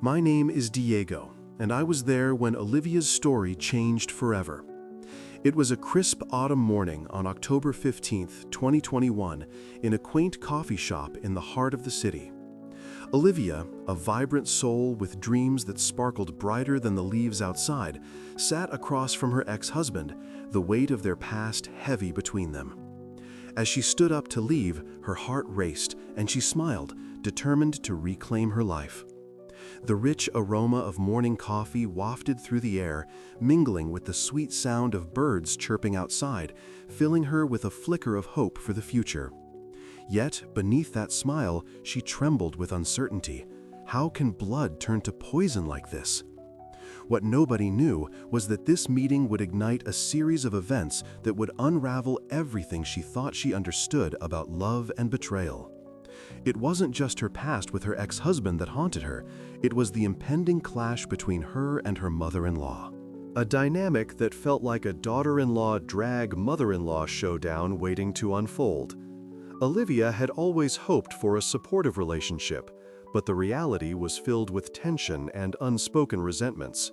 My name is Diego, and I was there when Olivia's story changed forever. It was a crisp autumn morning on October 15th, 2021, in a quaint coffee shop in the heart of the city. Olivia, a vibrant soul with dreams that sparkled brighter than the leaves outside, sat across from her ex-husband, the weight of their past heavy between them. As she stood up to leave, her heart raced, and she smiled, determined to reclaim her life. The rich aroma of morning coffee wafted through the air, mingling with the sweet sound of birds chirping outside, filling her with a flicker of hope for the future. Yet, beneath that smile, she trembled with uncertainty. How can blood turn to poison like this? What nobody knew was that this meeting would ignite a series of events that would unravel everything she thought she understood about love and betrayal. It wasn't just her past with her ex-husband that haunted her, it was the impending clash between her and her mother-in-law. A dynamic that felt like a daughter-in-law drag mother-in-law showdown waiting to unfold. Olivia had always hoped for a supportive relationship, but the reality was filled with tension and unspoken resentments.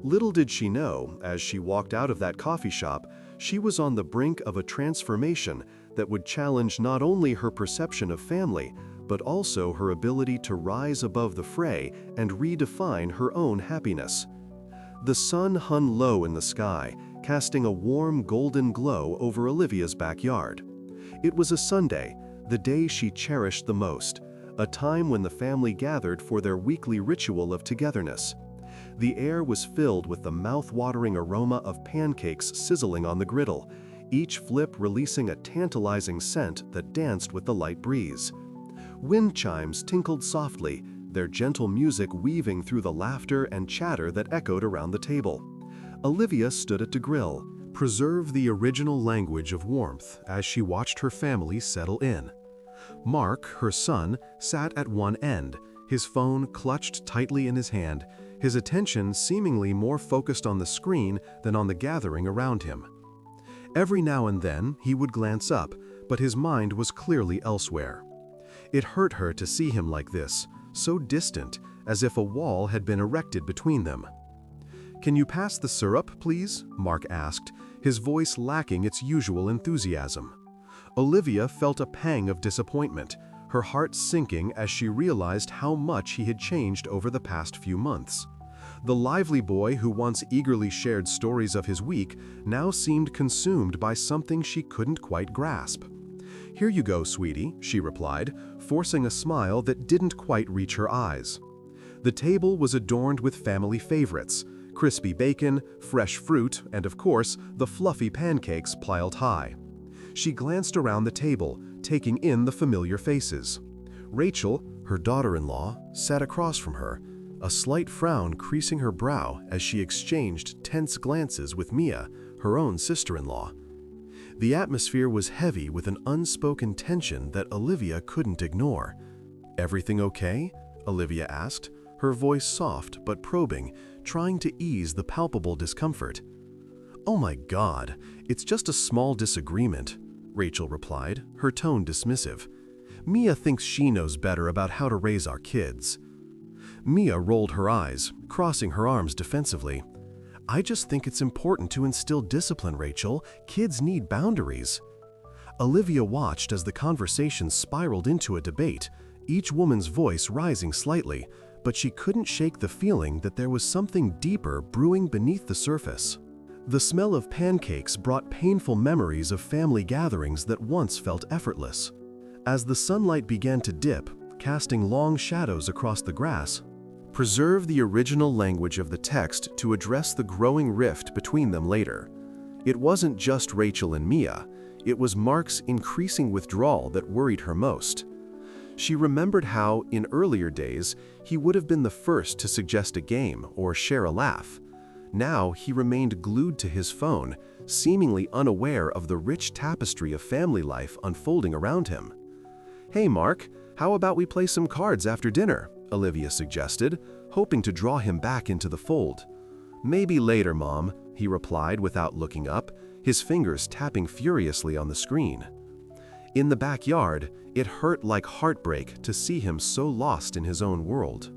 Little did she know, as she walked out of that coffee shop, she was on the brink of a transformation that would challenge not only her perception of family, but also her ability to rise above the fray and redefine her own happiness. The sun hung low in the sky, casting a warm golden glow over Olivia's backyard. It was a Sunday, the day she cherished the most, a time when the family gathered for their weekly ritual of togetherness. The air was filled with the mouth-watering aroma of pancakes sizzling on the griddle, each flip releasing a tantalizing scent that danced with the light breeze. Wind chimes tinkled softly, their gentle music weaving through the laughter and chatter that echoed around the table. Olivia stood at the grill, preserve the original language of warmth as she watched her family settle in. Mark, her son, sat at one end, his phone clutched tightly in his hand, his attention seemingly more focused on the screen than on the gathering around him. Every now and then, he would glance up, but his mind was clearly elsewhere. It hurt her to see him like this, so distant, as if a wall had been erected between them. "Can you pass the syrup, please?" Mark asked, his voice lacking its usual enthusiasm. Olivia felt a pang of disappointment, her heart sinking as she realized how much he had changed over the past few months. The lively boy who once eagerly shared stories of his week now seemed consumed by something she couldn't quite grasp. "Here you go, sweetie," she replied, forcing a smile that didn't quite reach her eyes. The table was adorned with family favorites, crispy bacon, fresh fruit, and of course, the fluffy pancakes piled high. She glanced around the table, taking in the familiar faces. Rachel, her daughter-in-law, sat across from her, a slight frown creasing her brow as she exchanged tense glances with Mia, her own sister-in-law. The atmosphere was heavy with an unspoken tension that Olivia couldn't ignore. "Everything okay?" Olivia asked, her voice soft but probing, trying to ease the palpable discomfort. "Oh my God, it's just a small disagreement," Rachel replied, her tone dismissive. "Mia thinks she knows better about how to raise our kids." Mia rolled her eyes, crossing her arms defensively. "I just think it's important to instill discipline, Rachel. Kids need boundaries." Olivia watched as the conversation spiraled into a debate, each woman's voice rising slightly, but she couldn't shake the feeling that there was something deeper brewing beneath the surface. The smell of pancakes brought painful memories of family gatherings that once felt effortless. As the sunlight began to dip, casting long shadows across the grass, preserve the original language of the text to address the growing rift between them later. It wasn't just Rachel and Mia, it was Mark's increasing withdrawal that worried her most. She remembered how, in earlier days, he would have been the first to suggest a game or share a laugh. Now he remained glued to his phone, seemingly unaware of the rich tapestry of family life unfolding around him. "Hey Mark, how about we play some cards after dinner?" Olivia suggested, hoping to draw him back into the fold. "Maybe later, Mom," he replied without looking up, his fingers tapping furiously on the screen. In the backyard, it hurt like heartbreak to see him so lost in his own world.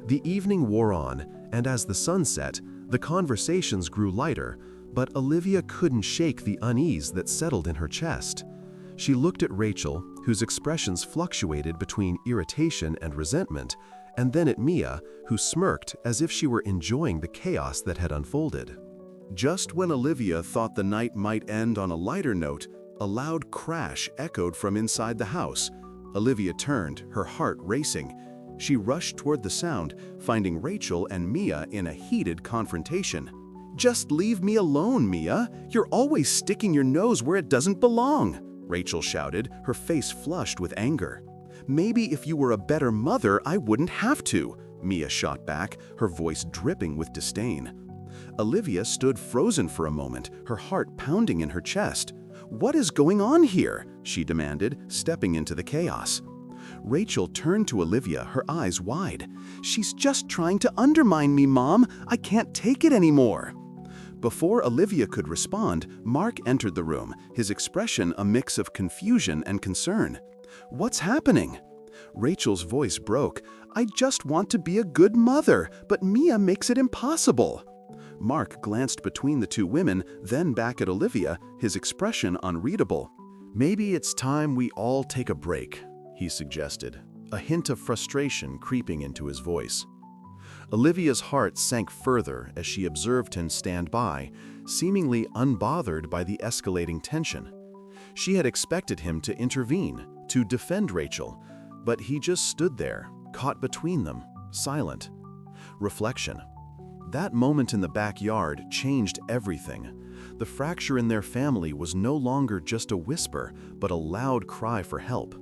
The evening wore on, and as the sun set, the conversations grew lighter, but Olivia couldn't shake the unease that settled in her chest. She looked at Rachel, whose expressions fluctuated between irritation and resentment, and then at Mia, who smirked as if she were enjoying the chaos that had unfolded. Just when Olivia thought the night might end on a lighter note, a loud crash echoed from inside the house. Olivia turned, her heart racing. She rushed toward the sound, finding Rachel and Mia in a heated confrontation. "Just leave me alone, Mia. You're always sticking your nose where it doesn't belong," Rachel shouted, her face flushed with anger. "Maybe if you were a better mother, I wouldn't have to," Mia shot back, her voice dripping with disdain. Olivia stood frozen for a moment, her heart pounding in her chest. "What is going on here?" she demanded, stepping into the chaos. Rachel turned to Olivia, her eyes wide. "She's just trying to undermine me, Mom. I can't take it anymore." Before Olivia could respond, Mark entered the room, his expression a mix of confusion and concern. "What's happening?" Rachel's voice broke. "I just want to be a good mother, but Mia makes it impossible." Mark glanced between the two women, then back at Olivia, his expression unreadable. "Maybe it's time we all take a break," he suggested, a hint of frustration creeping into his voice. Olivia's heart sank further as she observed him stand by, seemingly unbothered by the escalating tension. She had expected him to intervene, to defend Rachel, but he just stood there, caught between them, silent. Reflection. That moment in the backyard changed everything. The fracture in their family was no longer just a whisper, but a loud cry for help.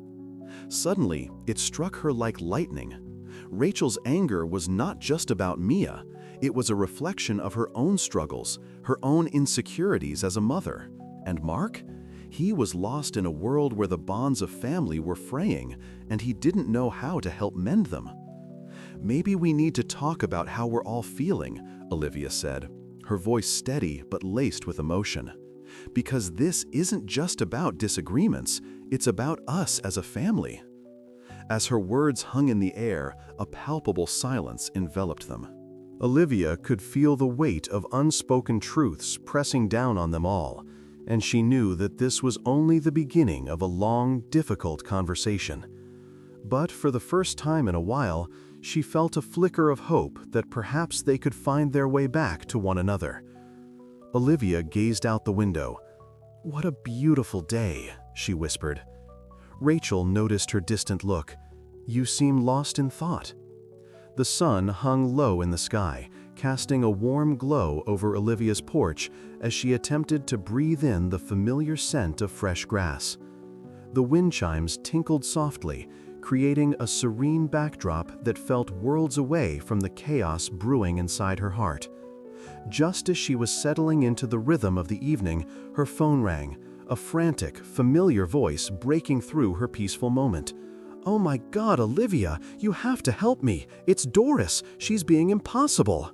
Suddenly, it struck her like lightning. Rachel's anger was not just about Mia. It was a reflection of her own struggles, her own insecurities as a mother. And Mark? He was lost in a world where the bonds of family were fraying, and he didn't know how to help mend them. "Maybe we need to talk about how we're all feeling," Olivia said, her voice steady but laced with emotion. "Because this isn't just about disagreements, it's about us as a family." As her words hung in the air, a palpable silence enveloped them. Olivia could feel the weight of unspoken truths pressing down on them all, and she knew that this was only the beginning of a long, difficult conversation. But for the first time in a while, she felt a flicker of hope that perhaps they could find their way back to one another. Olivia gazed out the window. "What a beautiful day," she whispered. Rachel noticed her distant look. "You seem lost in thought." The sun hung low in the sky, casting a warm glow over Olivia's porch as she attempted to breathe in the familiar scent of fresh grass. The wind chimes tinkled softly, creating a serene backdrop that felt worlds away from the chaos brewing inside her heart. Just as she was settling into the rhythm of the evening, her phone rang, a frantic, familiar voice breaking through her peaceful moment. "Oh my God, Olivia, you have to help me. It's Doris. She's being impossible."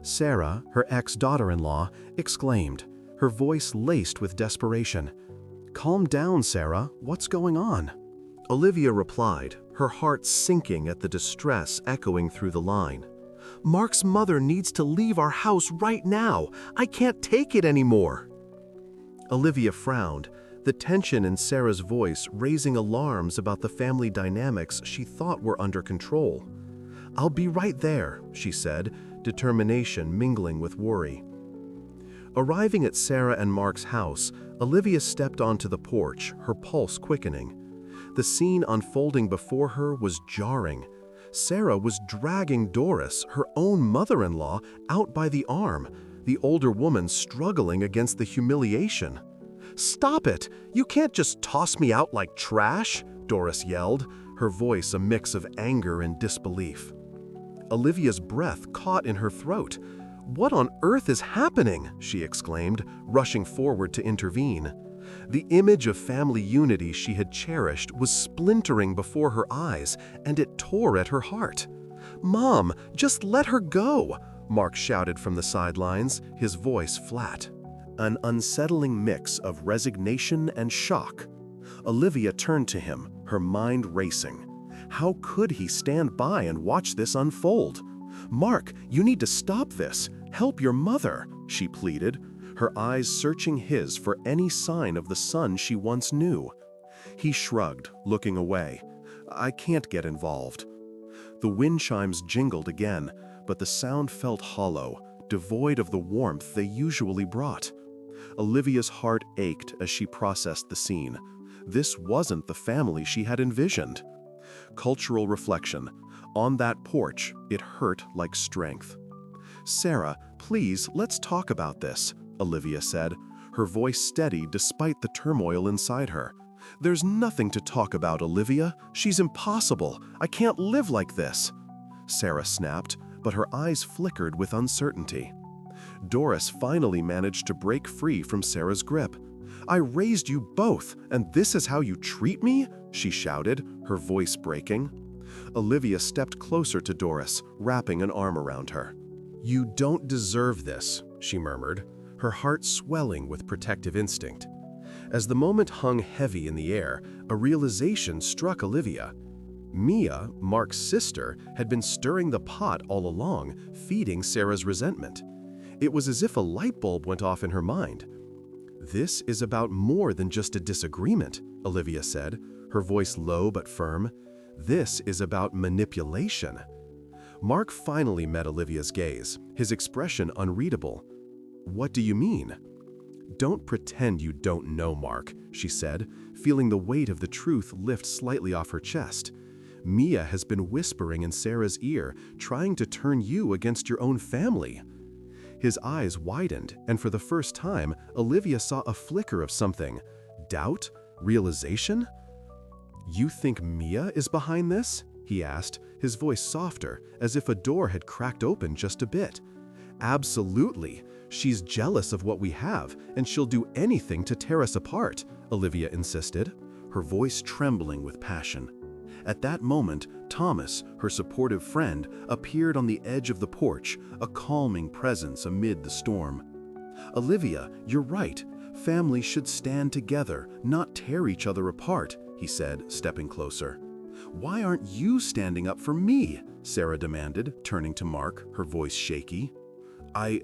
Sarah, her ex-daughter-in-law, exclaimed, her voice laced with desperation. "Calm down, Sarah. What's going on?" Olivia replied, her heart sinking at the distress echoing through the line. "Mark's mother needs to leave our house right now. I can't take it anymore." Olivia frowned, the tension in Sarah's voice raising alarms about the family dynamics she thought were under control. "I'll be right there," she said, determination mingling with worry. Arriving at Sarah and Mark's house, Olivia stepped onto the porch, her pulse quickening. The scene unfolding before her was jarring. Sarah was dragging Doris, her own mother-in-law, out by the arm, the older woman struggling against the humiliation. "Stop it! You can't just toss me out like trash!" Doris yelled, her voice a mix of anger and disbelief. Olivia's breath caught in her throat. "What on earth is happening?" she exclaimed, rushing forward to intervene. The image of family unity she had cherished was splintering before her eyes, and it tore at her heart. "Mom, just let her go!" Mark shouted from the sidelines, his voice flat. An unsettling mix of resignation and shock. Olivia turned to him, her mind racing. How could he stand by and watch this unfold? "Mark, you need to stop this. Help your mother," she pleaded, her eyes searching his for any sign of the son she once knew. He shrugged, looking away. "I can't get involved." The wind chimes jingled again, but the sound felt hollow, devoid of the warmth they usually brought. Olivia's heart ached as she processed the scene. This wasn't the family she had envisioned. Cultural reflection. On that porch, it hurt like strength. "Sarah, please, let's talk about this," Olivia said, her voice steady despite the turmoil inside her. "There's nothing to talk about, Olivia. She's impossible. I can't live like this." Sarah snapped, but her eyes flickered with uncertainty. Doris finally managed to break free from Sarah's grip. "I raised you both, and this is how you treat me?" she shouted, her voice breaking. Olivia stepped closer to Doris, wrapping an arm around her. "You don't deserve this," she murmured, her heart swelling with protective instinct. As the moment hung heavy in the air, a realization struck Olivia. Mia, Mark's sister, had been stirring the pot all along, feeding Sarah's resentment. It was as if a light bulb went off in her mind. "This is about more than just a disagreement," Olivia said, her voice low but firm. "This is about manipulation." Mark finally met Olivia's gaze, his expression unreadable. "What do you mean?" "Don't pretend you don't know, Mark," she said, feeling the weight of the truth lift slightly off her chest. "Mia has been whispering in Sarah's ear, trying to turn you against your own family." His eyes widened, and for the first time, Olivia saw a flicker of something. Doubt? Realization? "You think Mia is behind this?" he asked, his voice softer, as if a door had cracked open just a bit. "Absolutely. She's jealous of what we have, and she'll do anything to tear us apart," Olivia insisted, her voice trembling with passion. At that moment, Thomas, her supportive friend, appeared on the edge of the porch, a calming presence amid the storm. "Olivia, you're right. Families should stand together, not tear each other apart," he said, stepping closer. "Why aren't you standing up for me?" Sarah demanded, turning to Mark, her voice shaky. I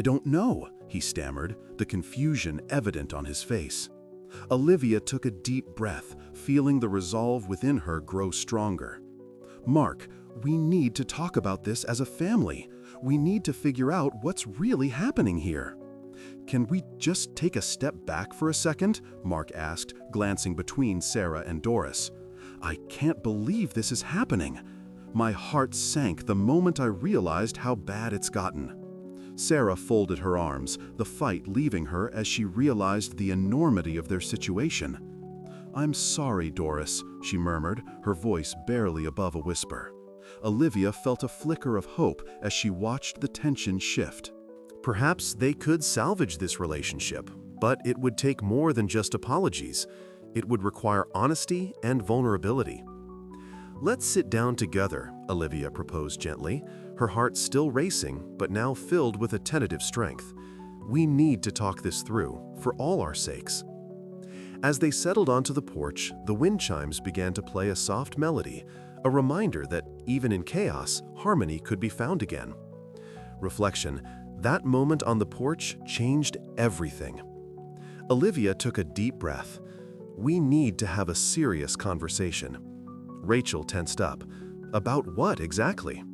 don't know," he stammered, the confusion evident on his face. Olivia took a deep breath, feeling the resolve within her grow stronger. "Mark, we need to talk about this as a family. We need to figure out what's really happening here." "Can we just take a step back for a second?" Mark asked, glancing between Sarah and Doris. "I can't believe this is happening." My heart sank the moment I realized how bad it's gotten. Sarah folded her arms, the fight leaving her as she realized the enormity of their situation. "I'm sorry, Doris," she murmured, her voice barely above a whisper. Olivia felt a flicker of hope as she watched the tension shift. Perhaps they could salvage this relationship, but it would take more than just apologies. It would require honesty and vulnerability. "Let's sit down together," Olivia proposed gently, her heart still racing, but now filled with a tentative strength. "We need to talk this through, for all our sakes." As they settled onto the porch, the wind chimes began to play a soft melody, a reminder that, even in chaos, harmony could be found again. Reflection. That moment on the porch changed everything. Olivia took a deep breath. "We need to have a serious conversation." Rachel tensed up. About what exactly?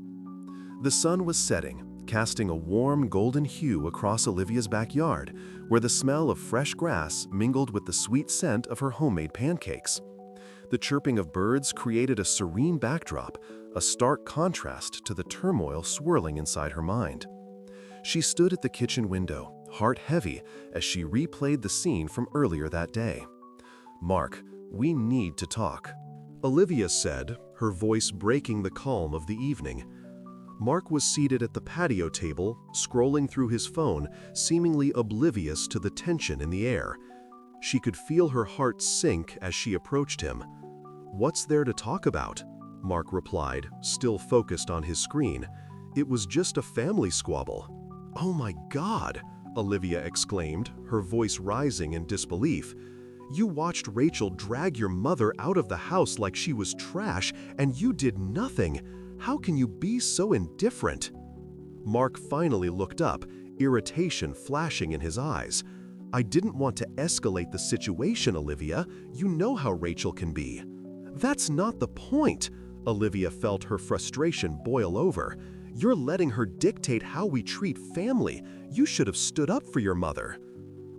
The sun was setting, casting a warm golden hue across Olivia's backyard, where the smell of fresh grass mingled with the sweet scent of her homemade pancakes. The chirping of birds created a serene backdrop, a stark contrast to the turmoil swirling inside her mind. She stood at the kitchen window, heart heavy, as she replayed the scene from earlier that day. "Mark, we need to talk," Olivia said, her voice breaking the calm of the evening. Mark was seated at the patio table, scrolling through his phone, seemingly oblivious to the tension in the air. She could feel her heart sink as she approached him. "What's there to talk about?" Mark replied, still focused on his screen. "It was just a family squabble." "Oh my God!" Olivia exclaimed, her voice rising in disbelief. "You watched Rachel drag your mother out of the house like she was trash, and you did nothing. How can you be so indifferent?" Mark finally looked up, irritation flashing in his eyes. "I didn't want to escalate the situation, Olivia. You know how Rachel can be." "That's not the point." Olivia felt her frustration boil over. "You're letting her dictate how we treat family. You should have stood up for your mother."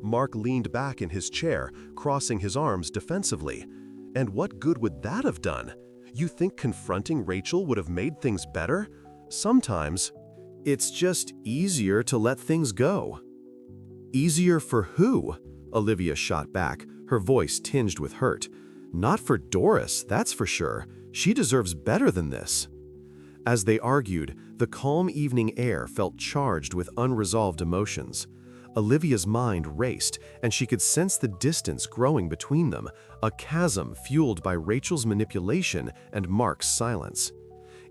Mark leaned back in his chair, crossing his arms defensively. "And what good would that have done? You think confronting Rachel would have made things better? Sometimes it's just easier to let things go." "Easier for who?" Olivia shot back, her voice tinged with hurt. "Not for Doris, that's for sure. She deserves better than this." As they argued, the calm evening air felt charged with unresolved emotions. Olivia's mind raced, and she could sense the distance growing between them, a chasm fueled by Rachel's manipulation and Mark's silence.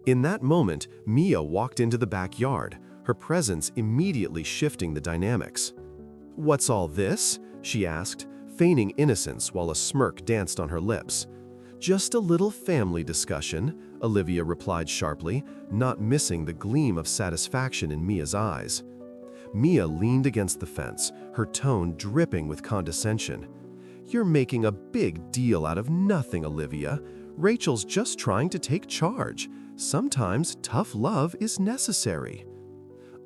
In that moment, Mia walked into the backyard, her presence immediately shifting the dynamics. "What's all this?" she asked, feigning innocence while a smirk danced on her lips. "Just a little family discussion," Olivia replied sharply, not missing the gleam of satisfaction in Mia's eyes. Mia leaned against the fence, her tone dripping with condescension. "You're making a big deal out of nothing, Olivia. Rachel's just trying to take charge. Sometimes tough love is necessary."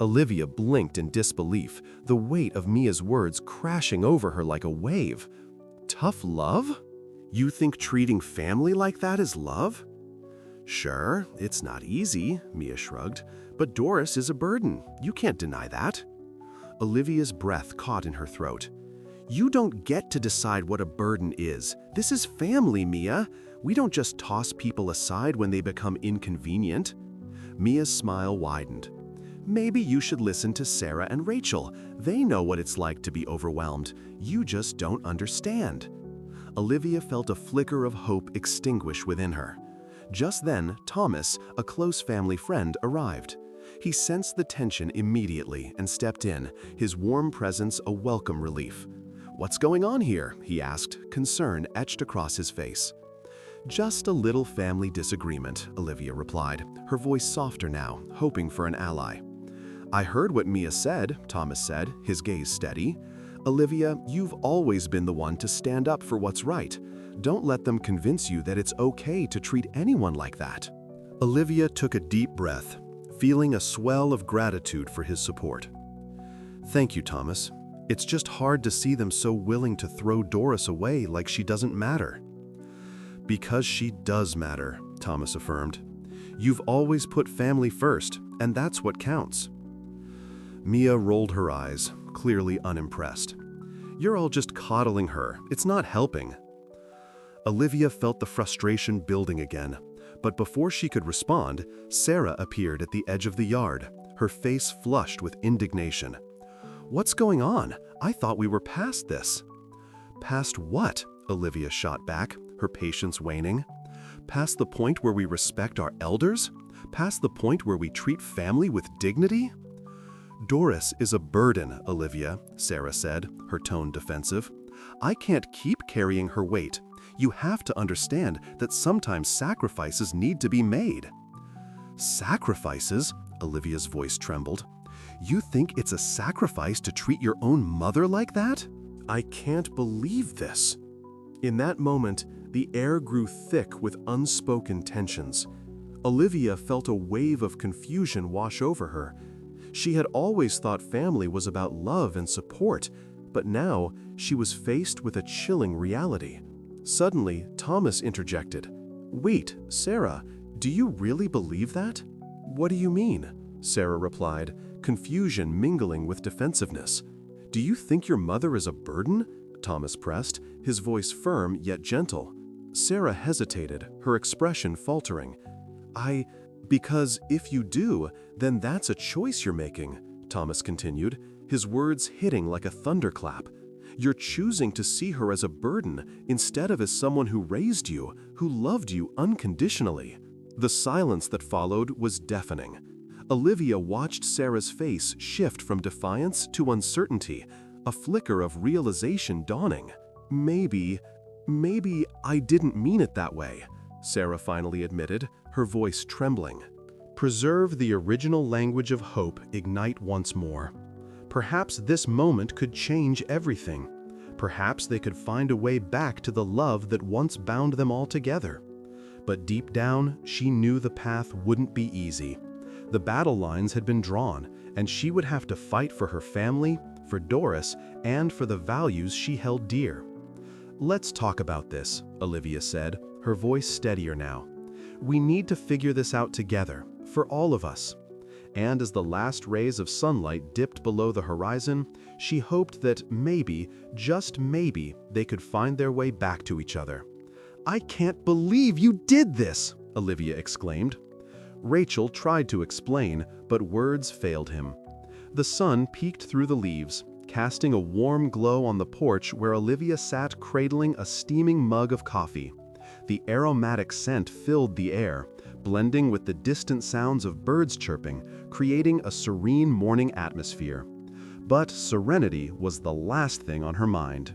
Olivia blinked in disbelief, the weight of Mia's words crashing over her like a wave. "Tough love? You think treating family like that is love?" "Sure, it's not easy," Mia shrugged, "but Doris is a burden. You can't deny that." Olivia's breath caught in her throat. "You don't get to decide what a burden is. This is family, Mia. We don't just toss people aside when they become inconvenient." Mia's smile widened. "Maybe you should listen to Sarah and Rachel. They know what it's like to be overwhelmed. You just don't understand." Olivia felt a flicker of hope extinguish within her. Just then, Thomas, a close family friend, arrived. He sensed the tension immediately and stepped in, his warm presence a welcome relief. "What's going on here?" he asked, concern etched across his face. "Just a little family disagreement," Olivia replied, her voice softer now, hoping for an ally. "I heard what Mia said," Thomas said, his gaze steady. "Olivia, you've always been the one to stand up for what's right. Don't let them convince you that it's okay to treat anyone like that." Olivia took a deep breath, feeling a swell of gratitude for his support. "Thank you, Thomas. It's just hard to see them so willing to throw Doris away like she doesn't matter." "Because she does matter," Thomas affirmed. "You've always put family first, and that's what counts." Mia rolled her eyes, clearly unimpressed. "You're all just coddling her. It's not helping." Olivia felt the frustration building again, but before she could respond, Sarah appeared at the edge of the yard, her face flushed with indignation. "What's going on? I thought we were past this." "Past what?" Olivia shot back, her patience waning. "Past the point where we respect our elders? Past the point where we treat family with dignity?" "Doris is a burden, Olivia," Sarah said, her tone defensive. "I can't keep carrying her weight. You have to understand that sometimes sacrifices need to be made." "Sacrifices?" Olivia's voice trembled. "You think it's a sacrifice to treat your own mother like that? I can't believe this." In that moment, the air grew thick with unspoken tensions. Olivia felt a wave of confusion wash over her. She had always thought family was about love and support, but now she was faced with a chilling reality. Suddenly, Thomas interjected. "Wait, Sarah, do you really believe that?" "What do you mean?" Sarah replied, confusion mingling with defensiveness. "Do you think your mother is a burden?" Thomas pressed, his voice firm yet gentle. Sarah hesitated, her expression faltering. Because if you do, then that's a choice you're making," Thomas continued, his words hitting like a thunderclap. "You're choosing to see her as a burden instead of as someone who raised you, who loved you unconditionally." The silence that followed was deafening. Olivia watched Sarah's face shift from defiance to uncertainty, a flicker of realization dawning. Maybe I didn't mean it that way," Sarah finally admitted, her voice trembling. Preserve the original language of hope ignite once more. Perhaps this moment could change everything. Perhaps they could find a way back to the love that once bound them all together. But deep down, she knew the path wouldn't be easy. The battle lines had been drawn, and she would have to fight for her family, for Doris, and for the values she held dear. "Let's talk about this," Olivia said, her voice steadier now. "We need to figure this out together, for all of us." And as the last rays of sunlight dipped below the horizon, she hoped that maybe, just maybe, they could find their way back to each other. "I can't believe you did this!" Olivia exclaimed. Rachel tried to explain, but words failed him. The sun peeked through the leaves, casting a warm glow on the porch where Olivia sat cradling a steaming mug of coffee. The aromatic scent filled the air, blending with the distant sounds of birds chirping, creating a serene morning atmosphere. But serenity was the last thing on her mind.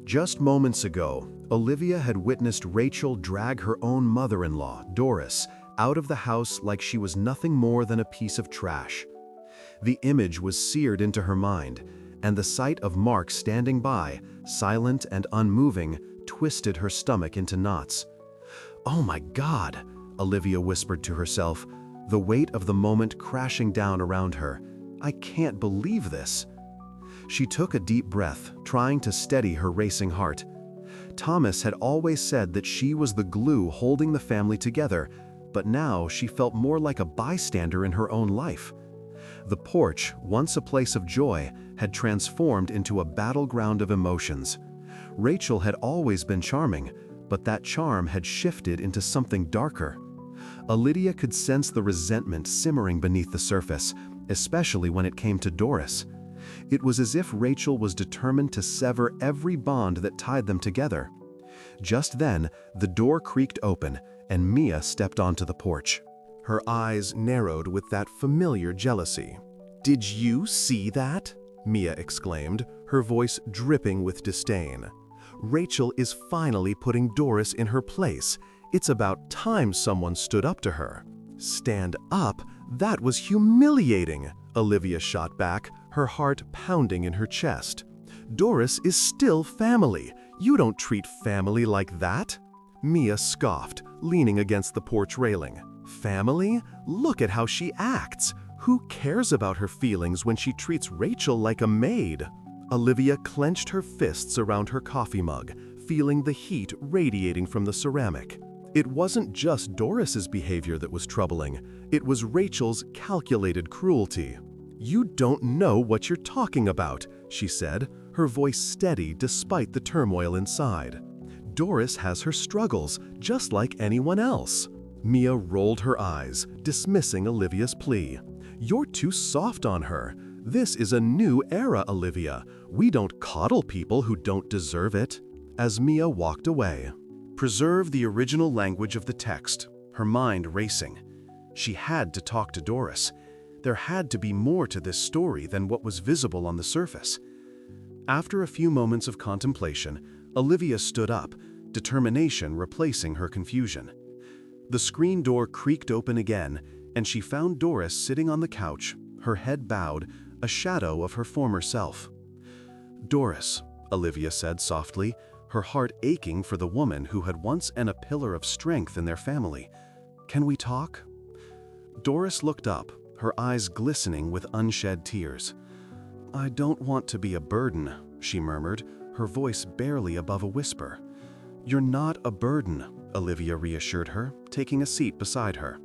Just moments ago, Olivia had witnessed Rachel drag her own mother-in-law, Doris, out of the house like she was nothing more than a piece of trash. The image was seared into her mind, and the sight of Mark standing by, silent and unmoving, twisted her stomach into knots. "Oh my God," Olivia whispered to herself, the weight of the moment crashing down around her. "I can't believe this." She took a deep breath, trying to steady her racing heart. Thomas had always said that she was the glue holding the family together, but now she felt more like a bystander in her own life. The porch, once a place of joy, had transformed into a battleground of emotions. Rachel had always been charming, but that charm had shifted into something darker. Olivia could sense the resentment simmering beneath the surface, especially when it came to Doris. It was as if Rachel was determined to sever every bond that tied them together. Just then, the door creaked open, and Mia stepped onto the porch. Her eyes narrowed with that familiar jealousy. "Did you see that?" Mia exclaimed, her voice dripping with disdain. "Rachel is finally putting Doris in her place. It's about time someone stood up to her." "Stand up? That was humiliating," Olivia shot back, her heart pounding in her chest. "Doris is still family. You don't treat family like that." Mia scoffed, leaning against the porch railing. "Family? Look at how she acts. Who cares about her feelings when she treats Rachel like a maid?" Olivia clenched her fists around her coffee mug, feeling the heat radiating from the ceramic. It wasn't just Doris's behavior that was troubling. It was Rachel's calculated cruelty. "You don't know what you're talking about," she said, her voice steady despite the turmoil inside. "Doris has her struggles, just like anyone else." Mia rolled her eyes, dismissing Olivia's plea. "You're too soft on her. This is a new era, Olivia. We don't coddle people who don't deserve it." As Mia walked away, preserve the original language of the text, her mind racing. She had to talk to Doris. There had to be more to this story than what was visible on the surface. After a few moments of contemplation, Olivia stood up, determination replacing her confusion. The screen door creaked open again, and she found Doris sitting on the couch, her head bowed, a shadow of her former self. "Doris," Olivia said softly, her heart aching for the woman who had once been a pillar of strength in their family. "Can we talk?" Doris looked up, her eyes glistening with unshed tears. "I don't want to be a burden," she murmured, her voice barely above a whisper. "You're not a burden," Olivia reassured her, taking a seat beside her.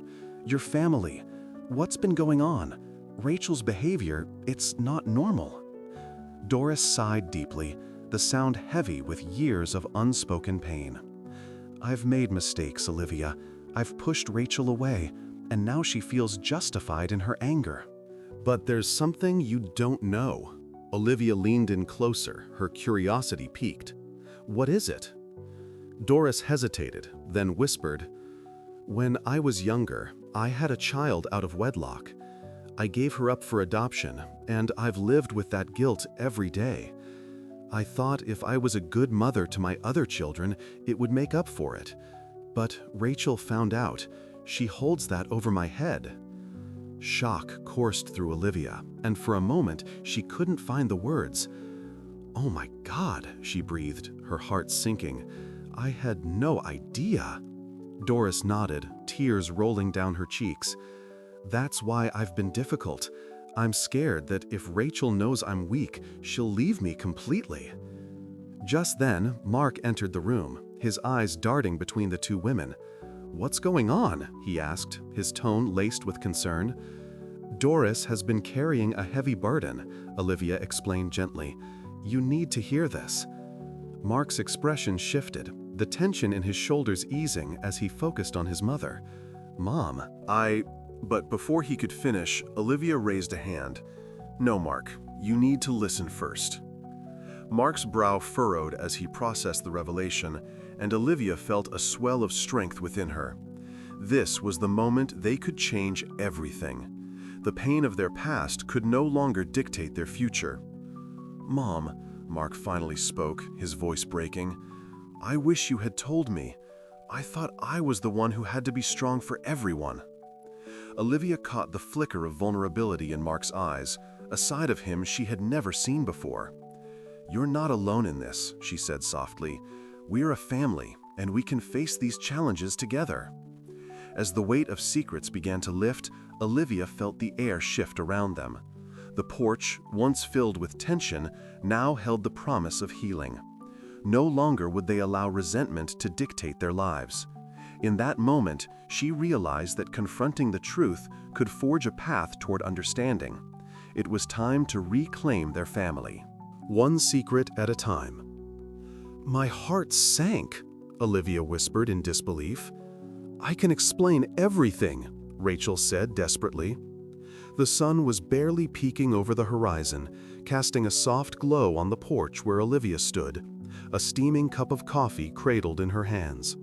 "Your family. What's been going on? Rachel's behavior, it's not normal." Doris sighed deeply, the sound heavy with years of unspoken pain. "I've made mistakes, Olivia. I've pushed Rachel away, and now she feels justified in her anger." "But there's something you don't know." Olivia leaned in closer, her curiosity piqued. "What is it?" Doris hesitated, then whispered, "When I was younger, I had a child out of wedlock. I gave her up for adoption, and I've lived with that guilt every day. I thought if I was a good mother to my other children, it would make up for it. But Rachel found out. She holds that over my head. Shock coursed through Olivia, and for a moment she couldn't find the words. "Oh my God," she breathed, her heart sinking. "I had no idea." Doris nodded, tears rolling down her cheeks. "That's why I've been difficult. I'm scared that if Rachel knows I'm weak, she'll leave me completely." Just then, Mark entered the room, his eyes darting between the two women. "What's going on?" he asked, his tone laced with concern. "Doris has been carrying a heavy burden," Olivia explained gently. "You need to hear this." Mark's expression shifted, the tension in his shoulders easing as he focused on his mother. "Mom, But before he could finish, Olivia raised a hand. "No, Mark, you need to listen first." Mark's brow furrowed as he processed the revelation, and Olivia felt a swell of strength within her. This was the moment they could change everything. The pain of their past could no longer dictate their future. "Mom," Mark finally spoke, his voice breaking, "I wish you had told me. I thought I was the one who had to be strong for everyone." Olivia caught the flicker of vulnerability in Mark's eyes, a side of him she had never seen before. "You're not alone in this," she said softly. "We're a family, and we can face these challenges together." As the weight of secrets began to lift, Olivia felt the air shift around them. The porch, once filled with tension, now held the promise of healing. No longer would they allow resentment to dictate their lives. In that moment, she realized that confronting the truth could forge a path toward understanding. It was time to reclaim their family. One secret at a time. "My heart sank," Olivia whispered in disbelief. "I can explain everything," Rachel said desperately. The sun was barely peeking over the horizon, casting a soft glow on the porch where Olivia stood, a steaming cup of coffee cradled in her hands.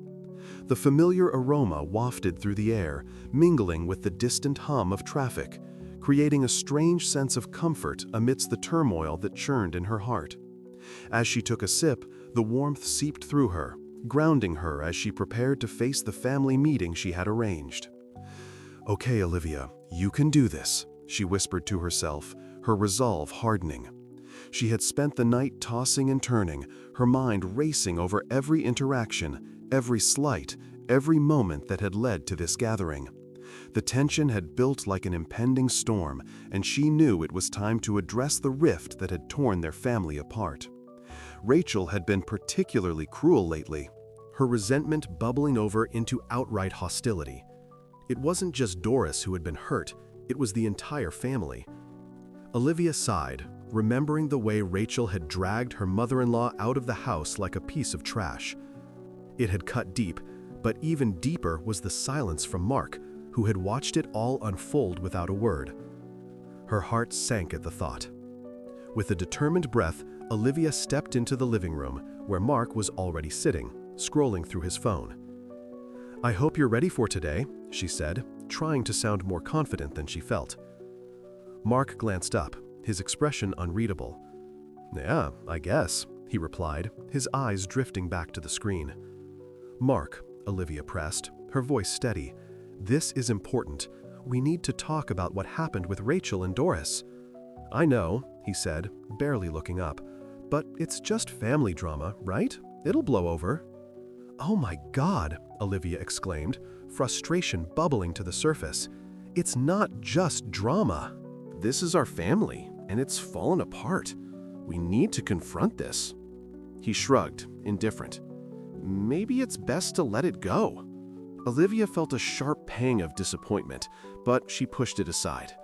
The familiar aroma wafted through the air, mingling with the distant hum of traffic, creating a strange sense of comfort amidst the turmoil that churned in her heart. As she took a sip, the warmth seeped through her, grounding her as she prepared to face the family meeting she had arranged. "Okay, Olivia, you can do this," she whispered to herself, her resolve hardening. She had spent the night tossing and turning, her mind racing over every interaction, every slight, every moment that had led to this gathering. The tension had built like an impending storm, and she knew it was time to address the rift that had torn their family apart. Rachel had been particularly cruel lately, her resentment bubbling over into outright hostility. It wasn't just Doris who had been hurt, it was the entire family. Olivia sighed, remembering the way Rachel had dragged her mother-in-law out of the house like a piece of trash. It had cut deep, but even deeper was the silence from Mark, who had watched it all unfold without a word. Her heart sank at the thought. With a determined breath, Olivia stepped into the living room, where Mark was already sitting, scrolling through his phone. "I hope you're ready for today," she said, trying to sound more confident than she felt. Mark glanced up, his expression unreadable. "Yeah, I guess," he replied, his eyes drifting back to the screen. "Mark," Olivia pressed, her voice steady, "this is important. We need to talk about what happened with Rachel and Doris." "I know," he said, barely looking up, "but it's just family drama, right? It'll blow over." "Oh my God," Olivia exclaimed, frustration bubbling to the surface. "It's not just drama. This is our family, and it's fallen apart. We need to confront this." He shrugged, indifferent. "Maybe it's best to let it go." Olivia felt a sharp pang of disappointment, but she pushed it aside.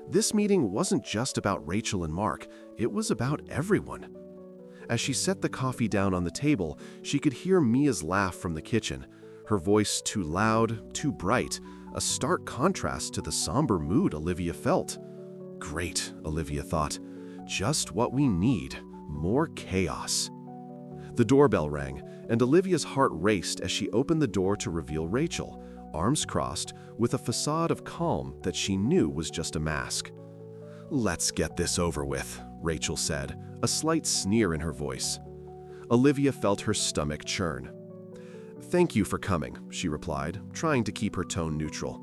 This meeting wasn't just about Rachel and Mark, it was about everyone. As she set the coffee down on the table, she could hear Mia's laugh from the kitchen, her voice too loud, too bright, a stark contrast to the somber mood Olivia felt. Great, Olivia thought. Just what we need, more chaos. The doorbell rang, and Olivia's heart raced as she opened the door to reveal Rachel, arms crossed, with a facade of calm that she knew was just a mask. "Let's get this over with," Rachel said, a slight sneer in her voice. Olivia felt her stomach churn. "Thank you for coming," she replied, trying to keep her tone neutral.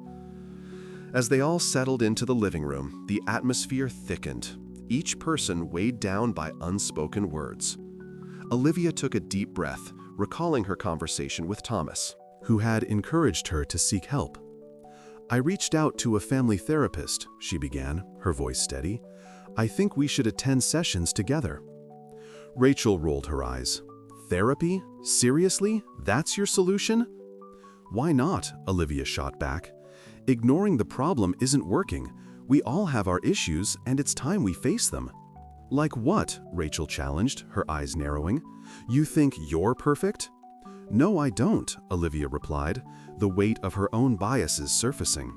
As they all settled into the living room, the atmosphere thickened, each person weighed down by unspoken words. Olivia took a deep breath, recalling her conversation with Thomas, who had encouraged her to seek help. "I reached out to a family therapist," she began, her voice steady. "I think we should attend sessions together." Rachel rolled her eyes. "Therapy? Seriously? That's your solution?" "Why not?" Olivia shot back. "Ignoring the problem isn't working. We all have our issues, and it's time we face them." "Like what?" Rachel challenged, her eyes narrowing. "You think you're perfect?" "No, I don't," Olivia replied, the weight of her own biases surfacing.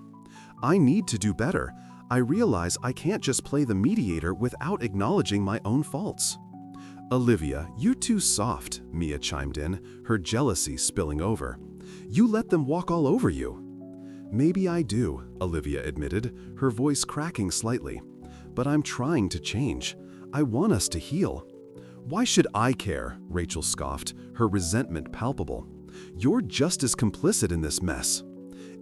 "I need to do better. I realize I can't just play the mediator without acknowledging my own faults." "Olivia, you're too soft," Mia chimed in, her jealousy spilling over. "You let them walk all over you." "Maybe I do," Olivia admitted, her voice cracking slightly. "But I'm trying to change. I want us to heal." "Why should I care?" Rachel scoffed, her resentment palpable. "You're just as complicit in this mess."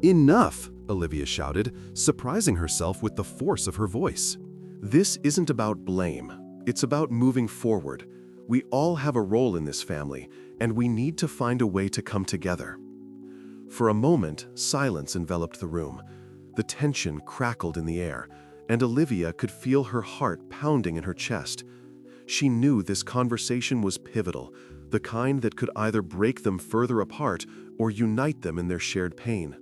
"Enough!" Olivia shouted, surprising herself with the force of her voice. "This isn't about blame. It's about moving forward. We all have a role in this family, and we need to find a way to come together." For a moment, silence enveloped the room. The tension crackled in the air, and Olivia could feel her heart pounding in her chest. She knew this conversation was pivotal, the kind that could either break them further apart or unite them in their shared pain.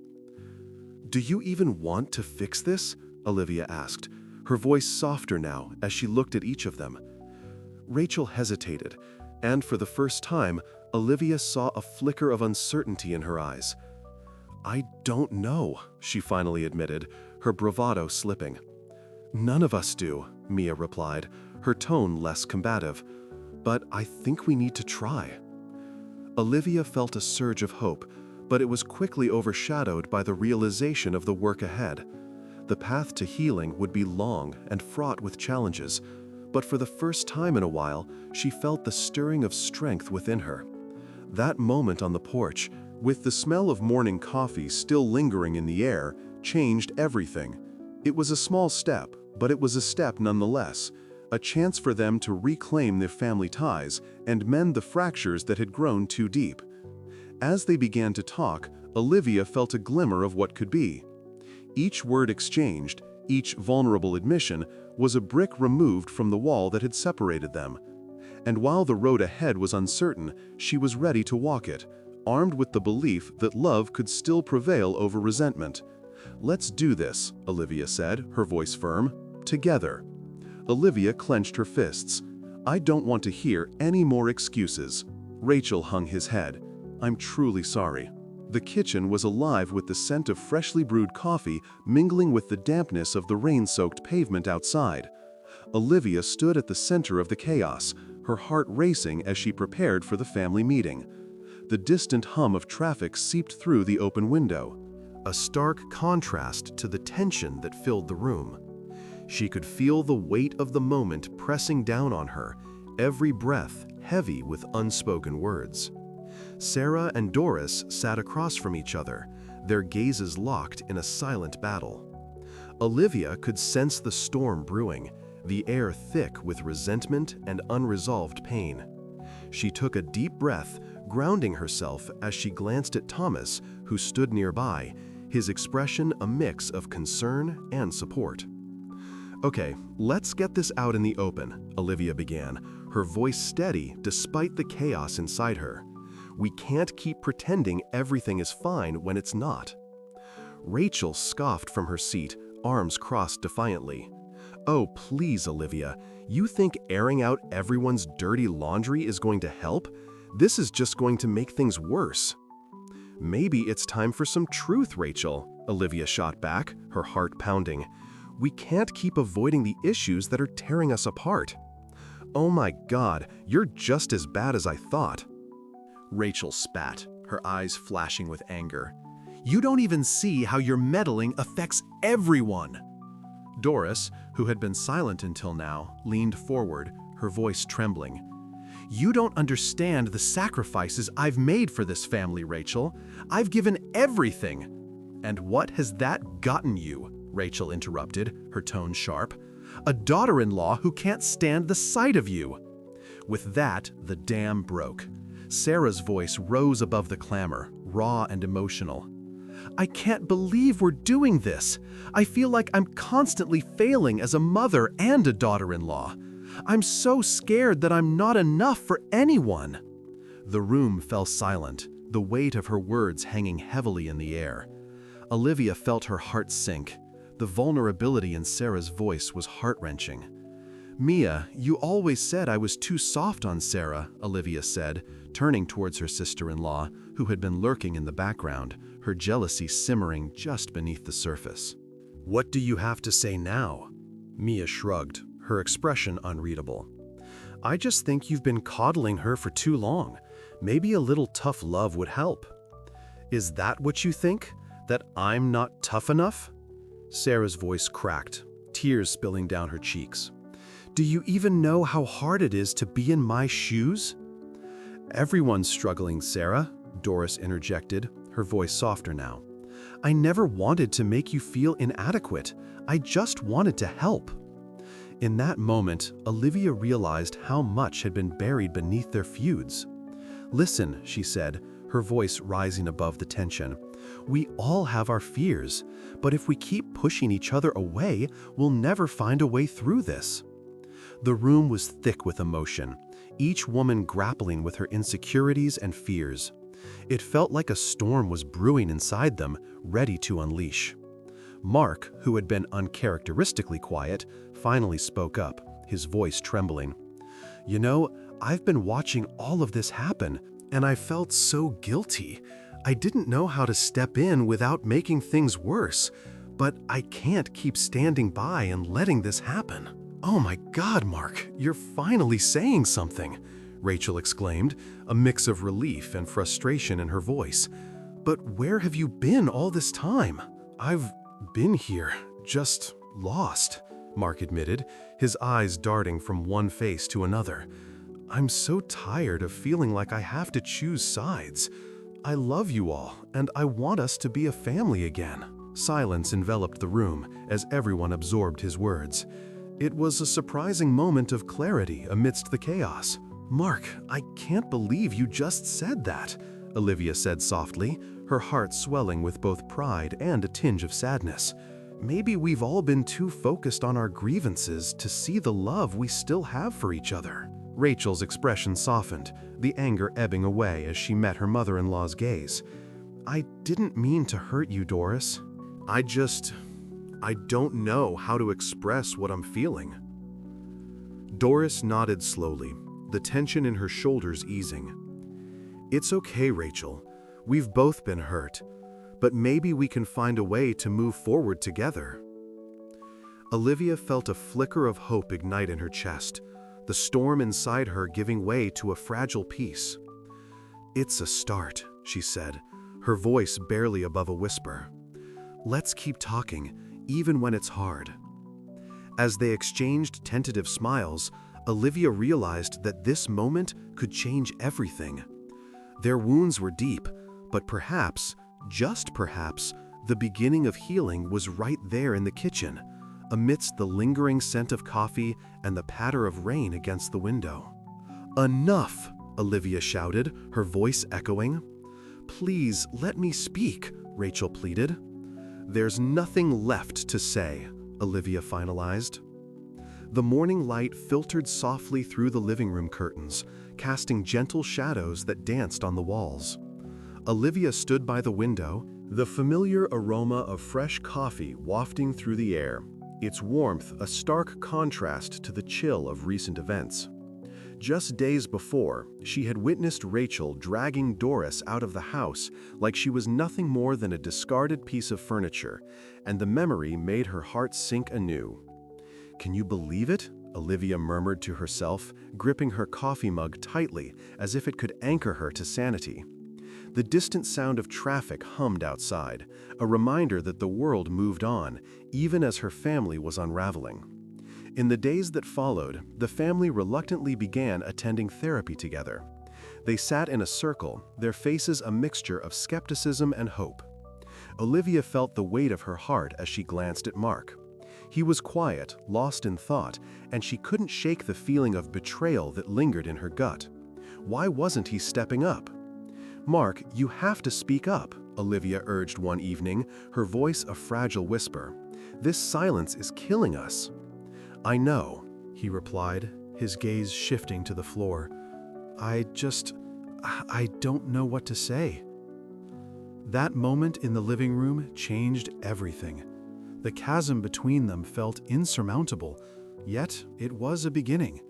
"Do you even want to fix this?" Olivia asked, her voice softer now as she looked at each of them. Rachel hesitated, and for the first time, Olivia saw a flicker of uncertainty in her eyes. "I don't know," she finally admitted, her bravado slipping. "None of us do," Mia replied, her tone less combative. "But I think we need to try." Olivia felt a surge of hope, but it was quickly overshadowed by the realization of the work ahead. The path to healing would be long and fraught with challenges, but for the first time in a while, she felt the stirring of strength within her. That moment on the porch, with the smell of morning coffee still lingering in the air, changed everything. It was a small step, but it was a step nonetheless, a chance for them to reclaim their family ties and mend the fractures that had grown too deep. As they began to talk, Olivia felt a glimmer of what could be. Each word exchanged, each vulnerable admission, was a brick removed from the wall that had separated them. And while the road ahead was uncertain, she was ready to walk it, armed with the belief that love could still prevail over resentment. "Let's do this," Olivia said, her voice firm. "Together." Olivia clenched her fists. "I don't want to hear any more excuses." Rachel hung his head. "I'm truly sorry." The kitchen was alive with the scent of freshly brewed coffee mingling with the dampness of the rain-soaked pavement outside. Olivia stood at the center of the chaos, her heart racing as she prepared for the family meeting. The distant hum of traffic seeped through the open window, a stark contrast to the tension that filled the room. She could feel the weight of the moment pressing down on her, every breath heavy with unspoken words. Sarah and Doris sat across from each other, their gazes locked in a silent battle. Olivia could sense the storm brewing, the air thick with resentment and unresolved pain. She took a deep breath, grounding herself as she glanced at Thomas, who stood nearby, his expression a mix of concern and support. "Okay, let's get this out in the open," Olivia began, her voice steady despite the chaos inside her. "We can't keep pretending everything is fine when it's not." Rachel scoffed from her seat, arms crossed defiantly. "Oh, please, Olivia, you think airing out everyone's dirty laundry is going to help? This is just going to make things worse." "Maybe it's time for some truth, Rachel," Olivia shot back, her heart pounding. "We can't keep avoiding the issues that are tearing us apart." "Oh my God, you're just as bad as I thought." Rachel spat, her eyes flashing with anger. "You don't even see how your meddling affects everyone." Doris, who had been silent until now, leaned forward, her voice trembling. "You don't understand the sacrifices I've made for this family, Rachel. I've given everything. And what has that gotten you?" Rachel interrupted, her tone sharp. "A daughter-in-law who can't stand the sight of you." With that, the dam broke. Sarah's voice rose above the clamor, raw and emotional. "I can't believe we're doing this. I feel like I'm constantly failing as a mother and a daughter-in-law. I'm so scared that I'm not enough for anyone." The room fell silent, the weight of her words hanging heavily in the air. Olivia felt her heart sink. The vulnerability in Sarah's voice was heart-wrenching. "Mia, you always said I was too soft on Sarah," Olivia said, turning towards her sister-in-law, who had been lurking in the background, her jealousy simmering just beneath the surface. "What do you have to say now?" Mia shrugged, her expression unreadable. "I just think you've been coddling her for too long. Maybe a little tough love would help." "Is that what you think? That I'm not tough enough?" Sarah's voice cracked, tears spilling down her cheeks. "Do you even know how hard it is to be in my shoes?" "Everyone's struggling, Sarah," Doris interjected, her voice softer now. "I never wanted to make you feel inadequate. I just wanted to help." In that moment, Olivia realized how much had been buried beneath their feuds. "Listen," she said, her voice rising above the tension. "We all have our fears, but if we keep pushing each other away, we'll never find a way through this." The room was thick with emotion, each woman grappling with her insecurities and fears. It felt like a storm was brewing inside them, ready to unleash. Mark, who had been uncharacteristically quiet, finally spoke up, his voice trembling. "You know, I've been watching all of this happen, and I felt so guilty. I didn't know how to step in without making things worse, but I can't keep standing by and letting this happen." "Oh my God, Mark, you're finally saying something," Rachel exclaimed, a mix of relief and frustration in her voice. "But where have you been all this time?" "I've been here, just lost," Mark admitted, his eyes darting from one face to another. "I'm so tired of feeling like I have to choose sides. I love you all, and I want us to be a family again." Silence enveloped the room as everyone absorbed his words. It was a surprising moment of clarity amidst the chaos. "Mark, I can't believe you just said that," Olivia said softly, her heart swelling with both pride and a tinge of sadness. "Maybe we've all been too focused on our grievances to see the love we still have for each other." Rachel's expression softened, the anger ebbing away as she met her mother-in-law's gaze. "I didn't mean to hurt you, Doris. I don't know how to express what I'm feeling." Doris nodded slowly, the tension in her shoulders easing. "It's okay, Rachel. We've both been hurt, but maybe we can find a way to move forward together." Olivia felt a flicker of hope ignite in her chest, the storm inside her giving way to a fragile peace. "It's a start," she said, her voice barely above a whisper. "Let's keep talking, even when it's hard." As they exchanged tentative smiles, Olivia realized that this moment could change everything. Their wounds were deep, but perhaps, just perhaps, the beginning of healing was right there in the kitchen, amidst the lingering scent of coffee and the patter of rain against the window. "Enough!" Olivia shouted, her voice echoing. "Please let me speak," Rachel pleaded. "There's nothing left to say," Olivia finalized. The morning light filtered softly through the living room curtains, casting gentle shadows that danced on the walls. Olivia stood by the window, the familiar aroma of fresh coffee wafting through the air, its warmth a stark contrast to the chill of recent events. Just days before, she had witnessed Rachel dragging Doris out of the house like she was nothing more than a discarded piece of furniture, and the memory made her heart sink anew. "Can you believe it?" Olivia murmured to herself, gripping her coffee mug tightly as if it could anchor her to sanity. The distant sound of traffic hummed outside, a reminder that the world moved on, even as her family was unraveling. In the days that followed, the family reluctantly began attending therapy together. They sat in a circle, their faces a mixture of skepticism and hope. Olivia felt the weight of her heart as she glanced at Mark. He was quiet, lost in thought, and she couldn't shake the feeling of betrayal that lingered in her gut. Why wasn't he stepping up? "Mark, you have to speak up," Olivia urged one evening, her voice a fragile whisper. "This silence is killing us." "I know," he replied, his gaze shifting to the floor. I don't know what to say." That moment in the living room changed everything. The chasm between them felt insurmountable, yet it was a beginning.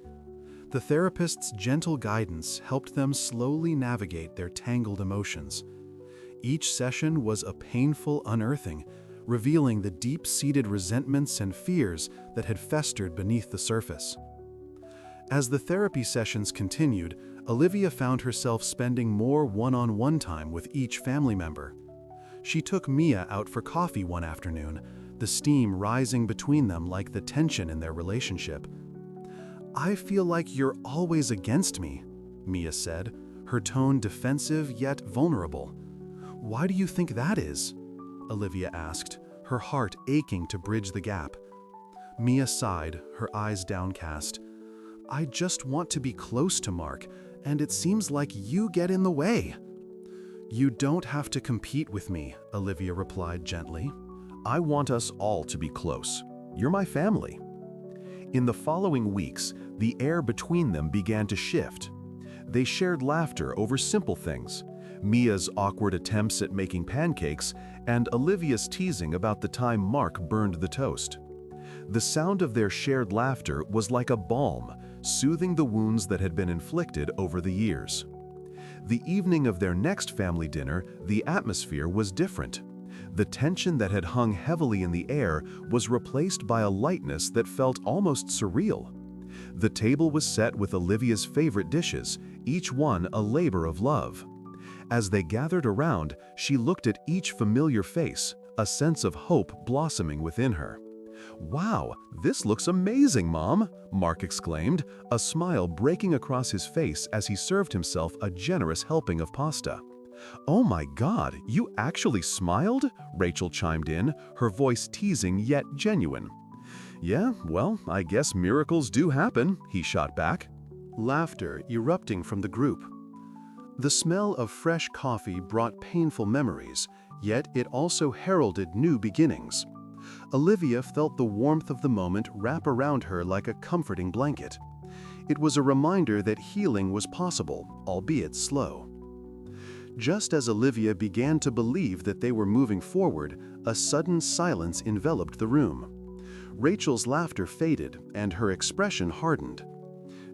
The therapist's gentle guidance helped them slowly navigate their tangled emotions. Each session was a painful unearthing, revealing the deep-seated resentments and fears that had festered beneath the surface. As the therapy sessions continued, Olivia found herself spending more one-on-one time with each family member. She took Mia out for coffee one afternoon, the steam rising between them like the tension in their relationship. "I feel like you're always against me," Mia said, her tone defensive yet vulnerable. "Why do you think that is?" Olivia asked, her heart aching to bridge the gap. Mia sighed, her eyes downcast. "I just want to be close to Mark, and it seems like you get in the way." "You don't have to compete with me," Olivia replied gently. "I want us all to be close. You're my family." In the following weeks, the air between them began to shift. They shared laughter over simple things, Mia's awkward attempts at making pancakes, and Olivia's teasing about the time Mark burned the toast. The sound of their shared laughter was like a balm, soothing the wounds that had been inflicted over the years. The evening of their next family dinner, the atmosphere was different. The tension that had hung heavily in the air was replaced by a lightness that felt almost surreal. The table was set with Olivia's favorite dishes, each one a labor of love. As they gathered around, she looked at each familiar face, a sense of hope blossoming within her. "Wow, this looks amazing, Mom!" Mark exclaimed, a smile breaking across his face as he served himself a generous helping of pasta. "Oh my God, you actually smiled?" Rachel chimed in, her voice teasing yet genuine. "Yeah, well, I guess miracles do happen," he shot back. Laughter erupting from the group. The smell of fresh coffee brought painful memories, yet it also heralded new beginnings. Olivia felt the warmth of the moment wrap around her like a comforting blanket. It was a reminder that healing was possible, albeit slow. Just as Olivia began to believe that they were moving forward, a sudden silence enveloped the room. Rachel's laughter faded, and her expression hardened.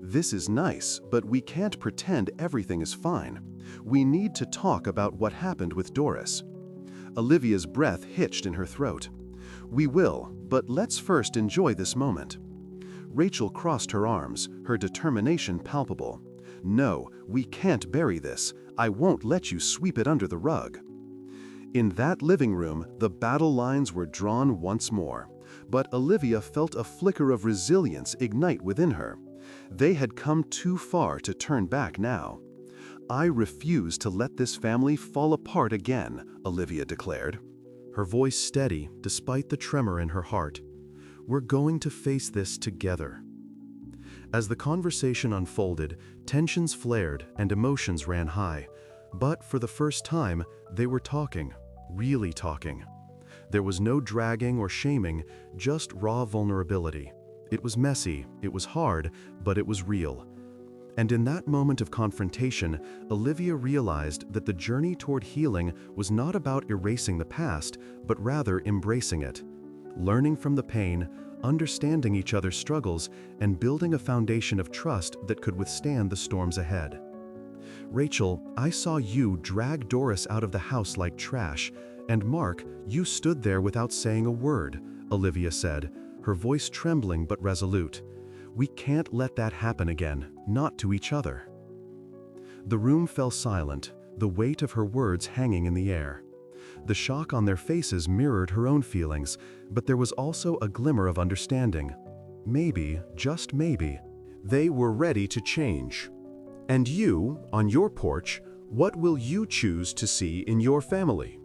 "This is nice, but we can't pretend everything is fine. We need to talk about what happened with Doris." Olivia's breath hitched in her throat. "We will, but let's first enjoy this moment." Rachel crossed her arms, her determination palpable. "No, we can't bury this. I won't let you sweep it under the rug." In that living room, the battle lines were drawn once more, but Olivia felt a flicker of resilience ignite within her. They had come too far to turn back now. "I refuse to let this family fall apart again," Olivia declared, her voice steady despite the tremor in her heart. "We're going to face this together." As the conversation unfolded, tensions flared and emotions ran high. But for the first time, they were talking, really talking. There was no dragging or shaming, just raw vulnerability. It was messy, it was hard, but it was real. And in that moment of confrontation, Olivia realized that the journey toward healing was not about erasing the past, but rather embracing it. Learning from the pain, understanding each other's struggles, and building a foundation of trust that could withstand the storms ahead. "Rachel, I saw you drag Doris out of the house like trash, and Mark, you stood there without saying a word," Olivia said, her voice trembling but resolute. "We can't let that happen again, not to each other." The room fell silent, the weight of her words hanging in the air. The shock on their faces mirrored her own feelings, but there was also a glimmer of understanding. Maybe, just maybe, they were ready to change. And you, on your porch, what will you choose to see in your family?